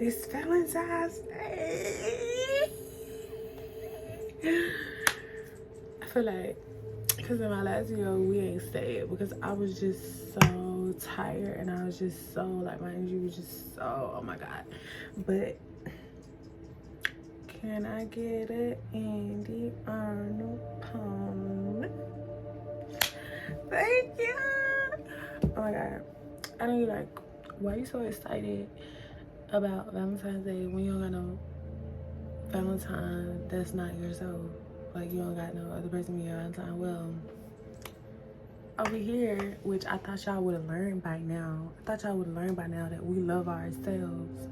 It's Valentine's Day. I feel like, because in my last video, we ain't stayed because I was just so tired and I was just so, like, my energy was just so, oh my God. But can I get an Indiarnoldpalmer? Thank you. Oh my God. I know you're like, why are you so excited about Valentine's Day when you don't got no Valentine that's not yourself? Like, you don't got no other person to be your Valentine. Well, over here, which I thought y'all would have learned by now. I thought y'all would have learned by now that we love ourselves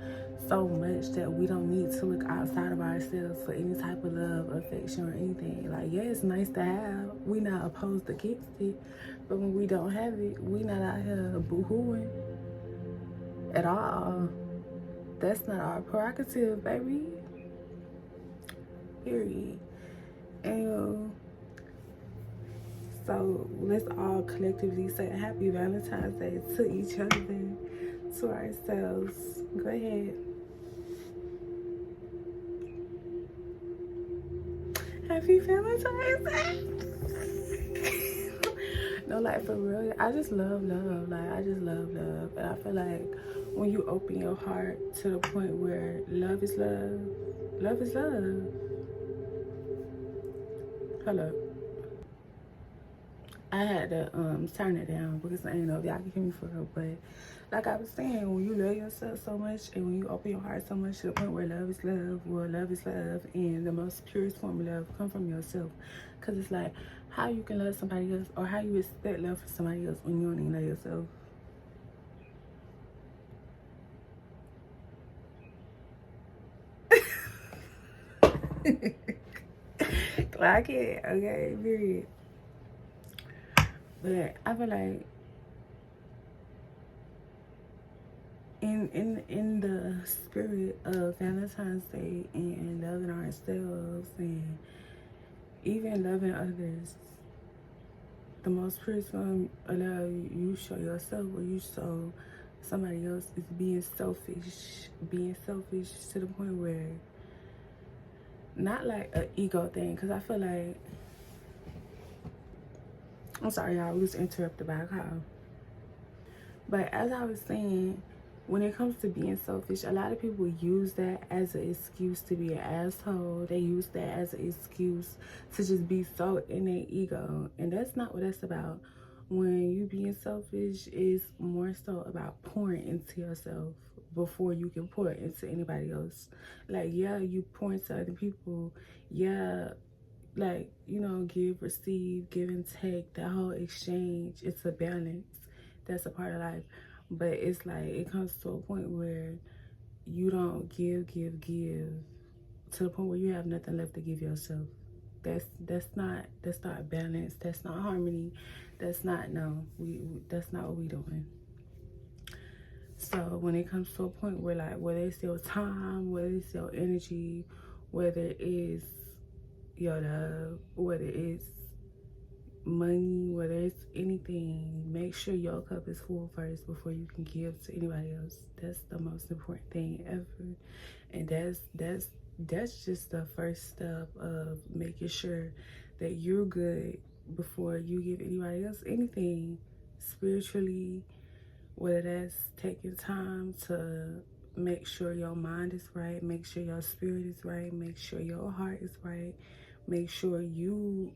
so much that we don't need to look outside of ourselves for any type of love, affection, or anything. Like, yeah, it's nice to have. We not opposed against it. But when we don't have it, we not out here boo-hooing at all. That's not our prerogative, baby. Period. And so let's all collectively say happy Valentine's Day to each other, to ourselves. Go ahead. Happy Valentine's Day. No, like, for real, I just love love. Like, I just love love. And I feel like when you open your heart to the point where love is love, love is love. Hello. I had to turn it down because I didn't know if y'all can hear me for real. But like I was saying, when you love yourself so much and when you open your heart so much to the point where love is love, well, love is love, and the most purest form of love come from yourself. Because it's like, how you can love somebody else or how you expect love from somebody else when you don't even know yourself. Clock it, okay, period. But I feel like in the spirit of Valentine's Day and loving ourselves and even loving others, the most purest form of love you show yourself or you show somebody else is being selfish to the point where, not like an ego thing, because I feel like, I'm sorry y'all, we was interrupted by a call. But as I was saying, when it comes to being selfish, a lot of people use that as an excuse to be an asshole. They use that as an excuse to just be so in their ego. And that's not what that's about. When you being selfish, is more so about pouring into yourself before you can pour into anybody else. Like, yeah, you pour into other people. Yeah, like, you know, give, receive, give and take. That whole exchange, it's a balance. That's a part of life. But it's like, it comes to a point where you don't give to the point where you have nothing left to give yourself. That's not balance. That's not harmony. That's not, no, that's not what we doing. So when it comes to a point where, like, whether it's your time, whether it's your energy, whether it's your love, whether it's money, whether it's anything, make sure your cup is full first before you can give to anybody else. That's the most important thing ever. And that's just the first step of making sure that you're good before you give anybody else anything spiritually, whether that's taking time to make sure your mind is right, make sure your spirit is right, make sure your heart is right, make sure you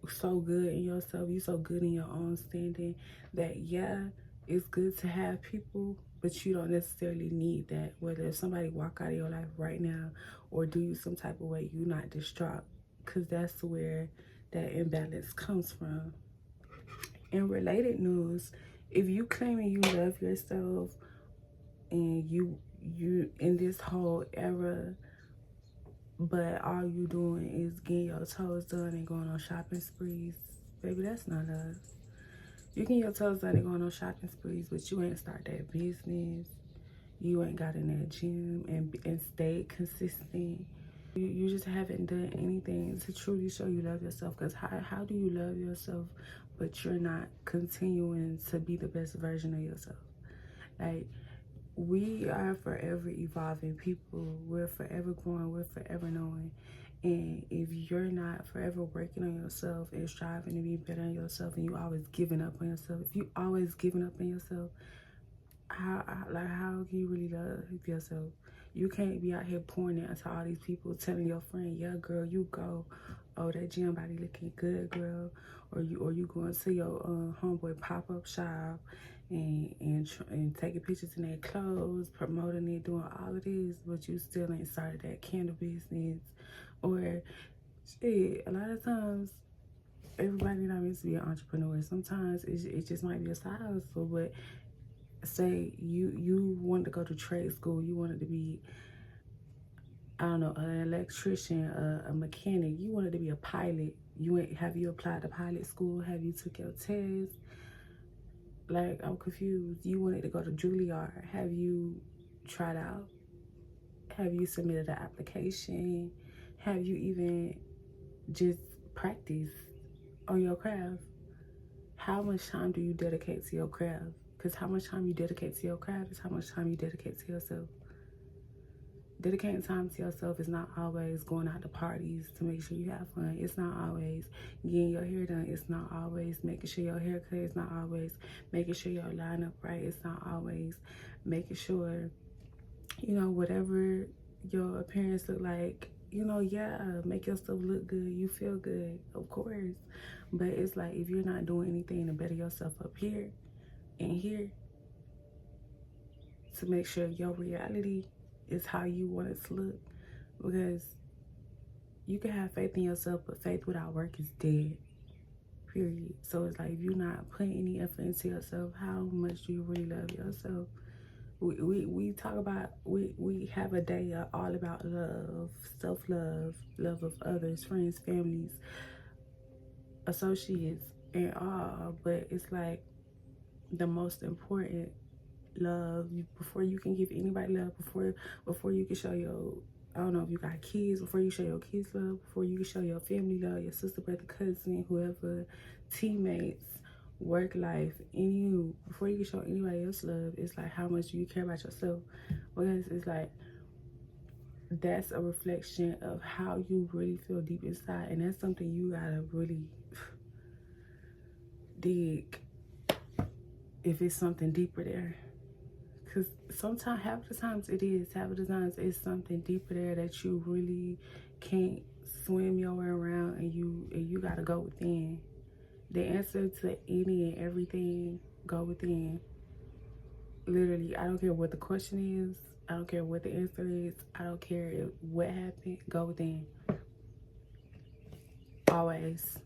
so good in yourself, you so good in your own standing that, yeah, it's good to have people, but you don't necessarily need that. Whether if somebody walk out of your life right now or do you some type of way, you're not distraught, because that's where that imbalance comes from. In related news, if you claiming you love yourself and you in this whole era, but all you doing is getting your toes done and going on shopping sprees, baby, that's not love. You getting your toes done and going on shopping sprees, but you ain't start that business. You ain't got in that gym and stayed consistent. You just haven't done anything to truly show you love yourself. Because how do you love yourself but you're not continuing to be the best version of yourself? Like, we are forever evolving people. We're forever growing. We're forever knowing. And if you're not forever working on yourself and striving to be better on yourself, and you always giving up on yourself, if you always giving up on yourself, how can you really love yourself? You can't be out here pouring it into all these people, telling your friend, yeah, girl, you go. Oh, that gym body looking good, girl. Or you going to your homeboy pop-up shop and taking pictures in their clothes, promoting it, doing all of this, but you still ain't started that candle business. Or shit, a lot of times everybody not meant to be an entrepreneur. Sometimes it just might be a side hustle, but say you wanted to go to trade school, you wanted to be, I don't know, an electrician, a mechanic, you wanted to be a pilot. Have you applied to pilot school? Have you took your test? Like, I'm confused. You wanted to go to Juilliard. Have you tried out? Have you submitted an application? Have you even just practiced on your craft? How much time do you dedicate to your craft? Because how much time you dedicate to your craft is how much time you dedicate to yourself. Dedicating time to yourself is not always going out to parties to make sure you have fun. It's not always getting your hair done. It's not always making sure your hair cut. It's not always making sure your line up right. It's not always making sure, you know, whatever your appearance look like, you know, yeah, make yourself look good. You feel good, of course. But it's like, if you're not doing anything to better yourself up here and here, to make sure your reality is how you want it to look. Because you can have faith in yourself, but faith without work is dead, period. So it's like, if you're not putting any effort into yourself, how much do you really love yourself? We talk about, we have a day all about love, self-love, love of others, friends, families, associates, and all. But it's like, the most important love, before you can give anybody love, before you can show your, I don't know if you got kids, before you show your kids love, before you can show your family love, your sister, brother, cousin, whoever, teammates, work life, and you, before you can show anybody else love, it's like, how much do you care about yourself? Because it's like, that's a reflection of how you really feel deep inside, and that's something you gotta really dig, if it's something deeper there. Because sometimes, half the times it is, half of the times it's something deeper there that you really can't swim your way around, and you gotta go within. The answer to any and everything, go within. Literally, I don't care what the question is, I don't care what the answer is, I don't care what happened, go within. Always.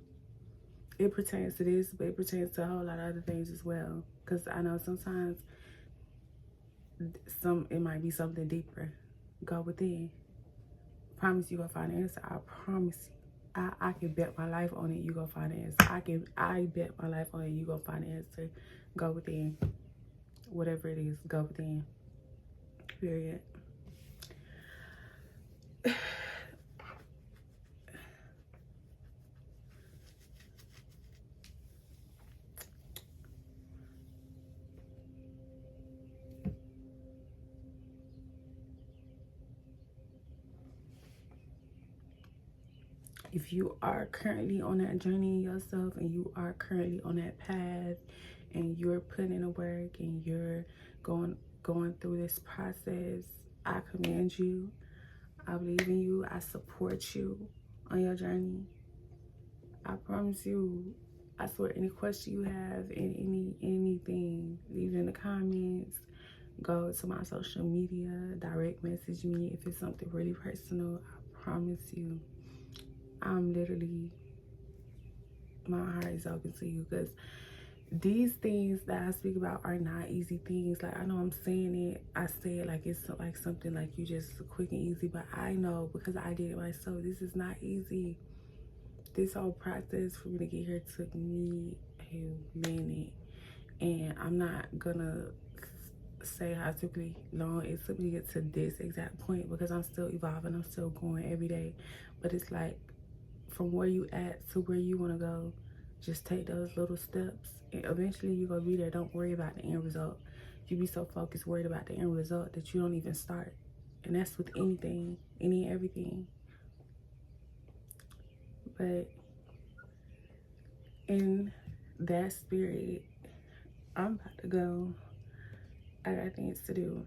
It pertains to this, but it pertains to a whole lot of other things as well. Because I know sometimes it might be something deeper. Go within. Promise you gonna find an answer. I promise you. I can bet my life on it, you gonna find an answer. I bet my life on it, you gonna find an answer. Go within. Whatever it is, go within. Period. If you are currently on that journey yourself, and you are currently on that path, and you're putting in the work, and you're going through this process, I commend you. I believe in you. I support you on your journey. I promise you, I swear, any question you have, and anything, leave it in the comments. Go to my social media, direct message me if it's something really personal. I promise you, I'm literally, my heart is open to you, because these things that I speak about are not easy things. Like, I know I'm saying it, I say it like it's like something like you just quick and easy, but I know, because I did it myself, this is not easy. This whole process for me to get here took me a minute, and I'm not gonna say how long it took me to get to this exact point, because I'm still evolving, I'm still growing every day. But it's like, from where you at to where you want to go, just take those little steps, and eventually you're gonna be there. Don't worry about the end result. You be so focused, worried about the end result that you don't even start. And that's with anything, any and everything. But in that spirit, I'm about to go. I got things to do.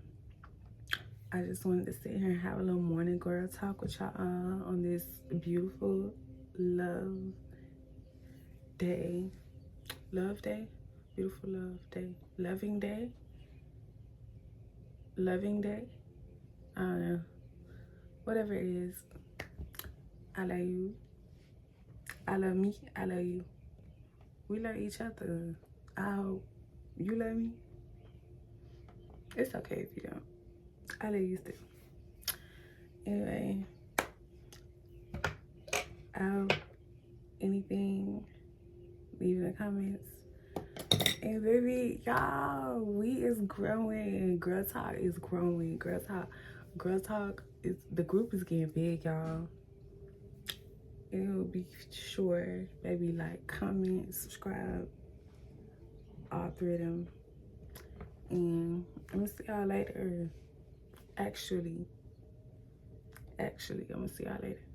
I just wanted to sit here and have a little morning girl talk with y'all on this beautiful love day. Love day? Beautiful love day. Loving day? Loving day? I don't know. Whatever it is. I love you. I love me. I love you. We love each other. I hope you love me. It's okay if you don't. I love you still. Anyway, anything, leave in the comments. And baby, y'all, we is growing. Girl Talk is growing. Girl Talk is, the group is getting big, y'all. And it will be sure, baby, like, comment, subscribe, all three of them. And I'm gonna see y'all later. Actually, I'm gonna see y'all later.